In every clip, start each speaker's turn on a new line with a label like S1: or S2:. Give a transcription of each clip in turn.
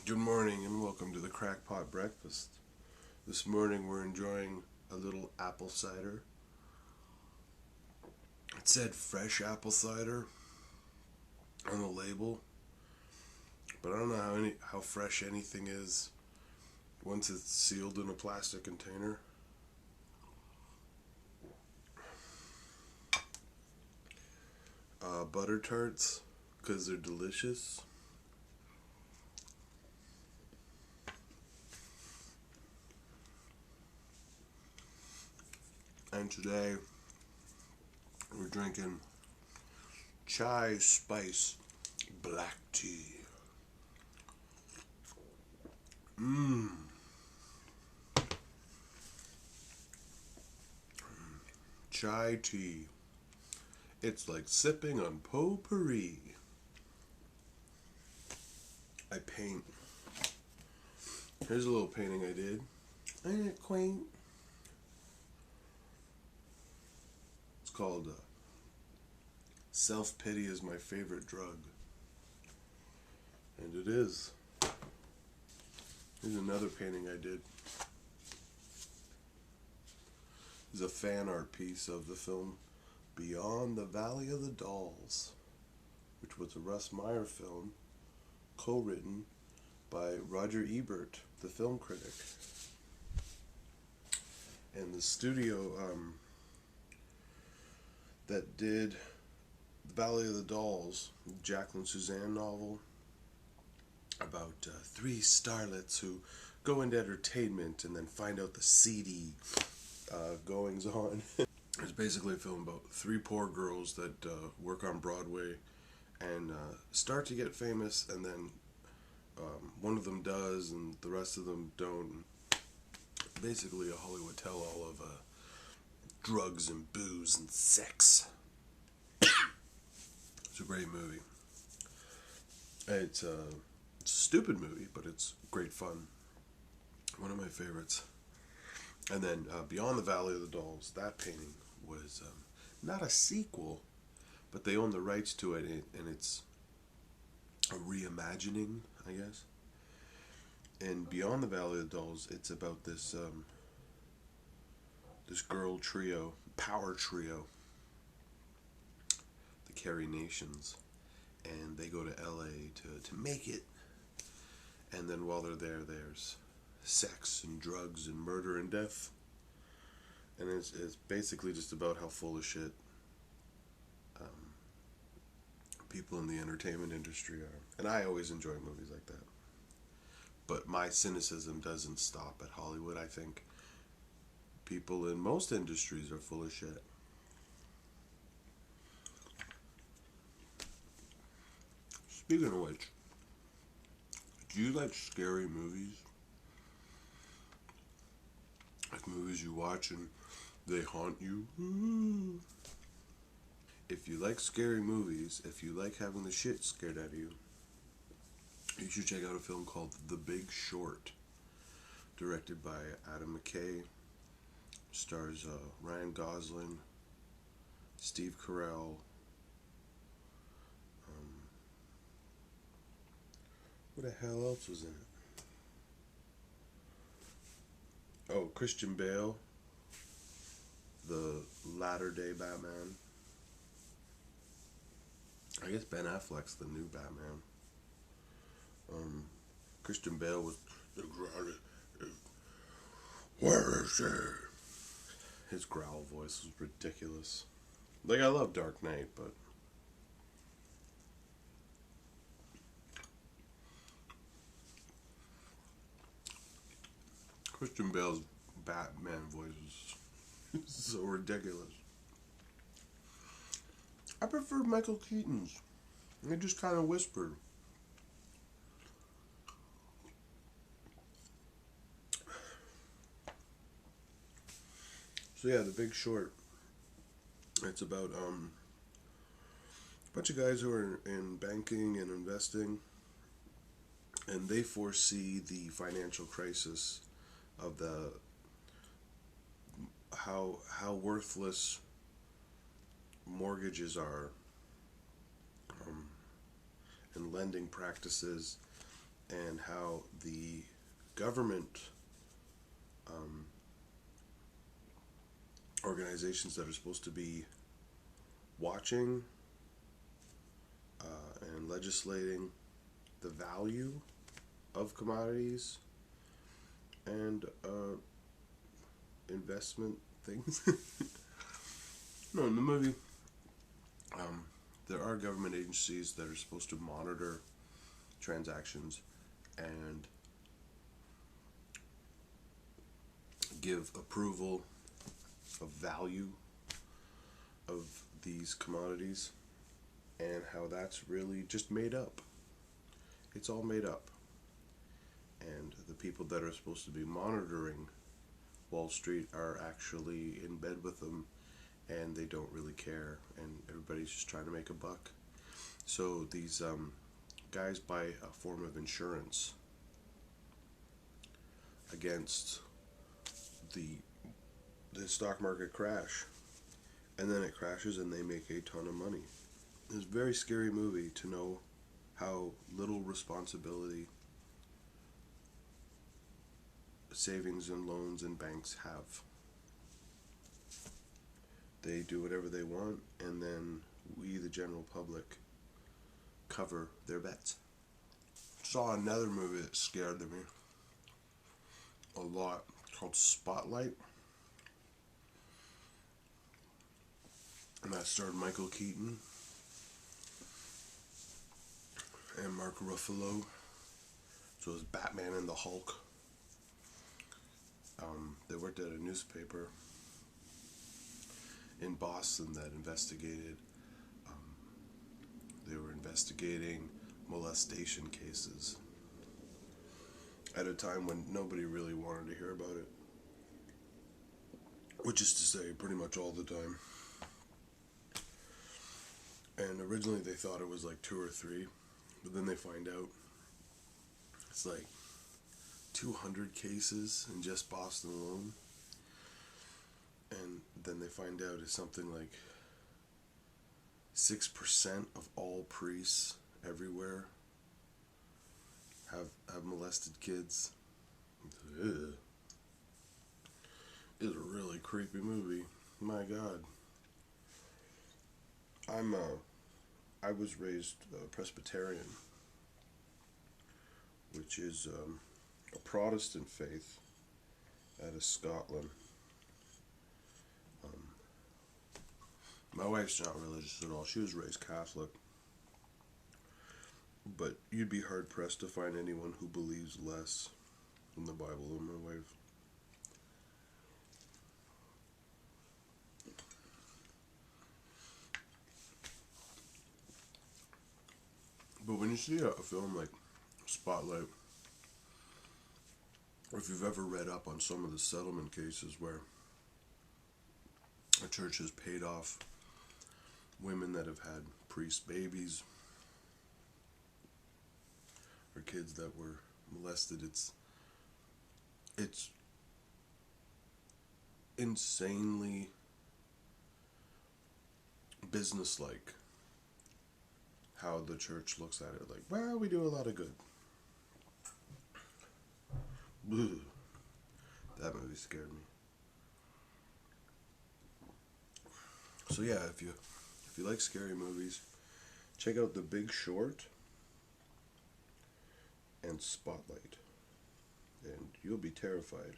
S1: Good morning and welcome to the crackpot breakfast. This morning we're enjoying a little apple cider. It said fresh apple cider on the label, but I don't know how fresh anything is once it's sealed in a plastic container. Butter tarts, because they're delicious. And today we're drinking chai spice black tea. Mmm. Chai tea. It's like sipping on potpourri. I paint. Here's a little painting I did. Ain't it quaint? It's called Self-Pity is My Favorite Drug. And it is. Here's another painting I did. It's a fan art piece of the film Beyond the Valley of the Dolls, which was a Russ Meyer film co-written by Roger Ebert, the film critic. And the studio that did The Valley of the Dolls, Jacqueline Suzanne novel about three starlets who go into entertainment and then find out the seedy goings on. It's basically a film about three poor girls that work on Broadway and start to get famous, and then one of them does and the rest of them don't. Basically a Hollywood tell-all of drugs and booze and sex. It's a great movie. It's a stupid movie, but it's great fun. One of my favorites. And then Beyond the Valley of the Dolls, that painting was not a sequel, but they own the rights to it, and it's a reimagining, I guess. And Beyond the Valley of the Dolls, it's about this this girl trio, power trio, the Carrie Nations, and they go to LA to make it. And then while they're there, there's sex and drugs and murder and death. And it's basically just about how full of shit people in the entertainment industry are. And I always enjoy movies like that. But my cynicism doesn't stop at Hollywood. I think people in most industries are full of shit. Speaking of which, do you like scary movies? Like movies you watch and they haunt you? If you like scary movies, if you like having the shit scared out of you, you should check out a film called The Big Short, directed by Adam McKay. Stars Ryan Gosling, Steve Carell, what the hell else was in it? Oh, Christian Bale, the latter-day Batman. I guess Ben Affleck's the new Batman. Christian Bale was the where is he? His growl voice was ridiculous. Like, I love Dark Knight, but Christian Bale's Batman voice is so ridiculous. I prefer Michael Keaton's. He just kind of whispered. So yeah, The Big Short. It's about a bunch of guys who are in banking and investing, and they foresee the financial crisis of the how worthless mortgages are, and lending practices, and how the government organizations that are supposed to be watching and legislating the value of commodities and investment things. No, in the movie, there are government agencies that are supposed to monitor transactions and give approval of value of these commodities, and how that's really just made up. It's all made up. And the people that are supposed to be monitoring Wall Street are actually in bed with them, and they don't really care, and everybody's just trying to make a buck. So these guys buy a form of insurance against the stock market crash, and then it crashes and they make a ton of money. It's a very scary movie to know how little responsibility savings and loans and banks have. They do whatever they want, and then we, the general public, cover their bets. Saw another movie that scared me a lot called Spotlight, and that starred Michael Keaton and Mark Ruffalo. So it was Batman and the Hulk. They worked at a newspaper in Boston that investigated. They were investigating molestation cases at a time when nobody really wanted to hear about it, which is to say, pretty much all the time. And originally they thought it was like 2 or 3, but then they find out it's like 200 cases in just Boston alone. And then they find out it's something like 6% of all priests everywhere have molested kids. Ugh. It's a really creepy movie. My God. I was raised Presbyterian, which is a Protestant faith out of Scotland. My wife's not religious at all. She was raised Catholic. But you'd be hard-pressed to find anyone who believes less in the Bible than my wife. But when you see a film like Spotlight, or if you've ever read up on some of the settlement cases where a church has paid off women that have had priest babies or kids that were molested, it's insanely businesslike how the church looks at it. Like, well, we do a lot of good. Ugh. That movie scared me. So yeah, if you like scary movies, check out The Big Short and Spotlight, and you'll be terrified.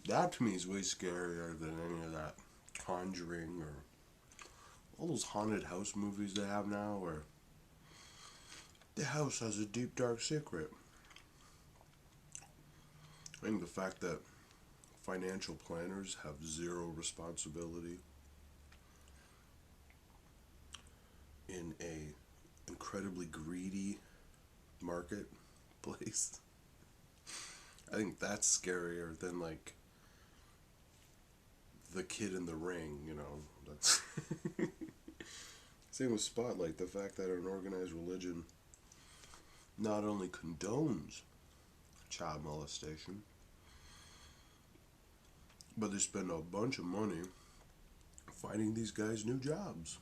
S1: That to me is way scarier than any of that Conjuring or all those haunted house movies they have now, where the house has a deep dark secret. I think the fact that financial planners have zero responsibility in a incredibly greedy marketplace, I think that's scarier than like The Kid in the Ring, you know. That's same with Spotlight, the fact that an organized religion not only condones child molestation, but they spend a bunch of money finding these guys new jobs.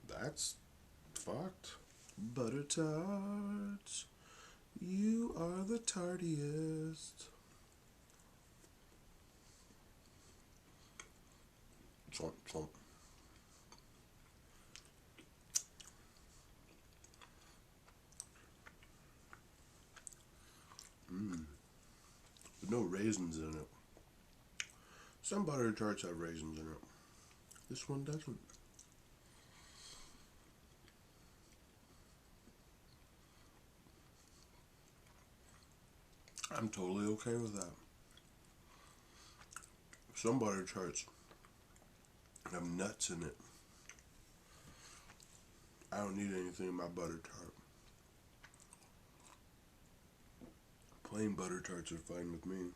S1: That's fucked. Butter tart. You are the tardiest. Chomp, chomp. With no raisins in it. Some butter tarts have raisins in it. This one doesn't. I'm totally okay with that. Some butter tarts have nuts in it. I don't need anything in my butter tart. Plain butter tarts are fine with me.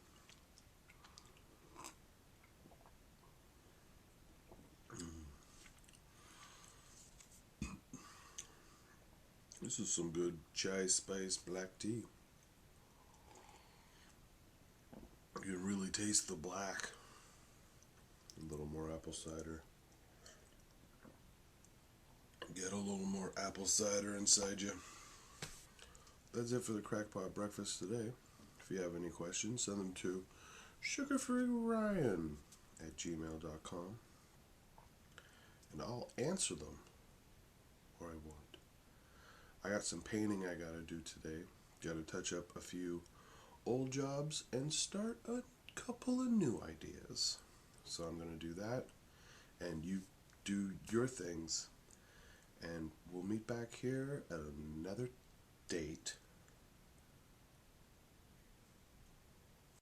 S1: This is some good chai spice black tea. You can really taste the black. A little more apple cider. Get a little more apple cider inside you. That's it for the crackpot breakfast today. If you have any questions, send them to sugarfreeryan@gmail.com and I'll answer them, or I won't. I got some painting I gotta do today. Gotta touch up a few old jobs and start a couple of new ideas. So I'm gonna do that, and you do your things, and we'll meet back here at another date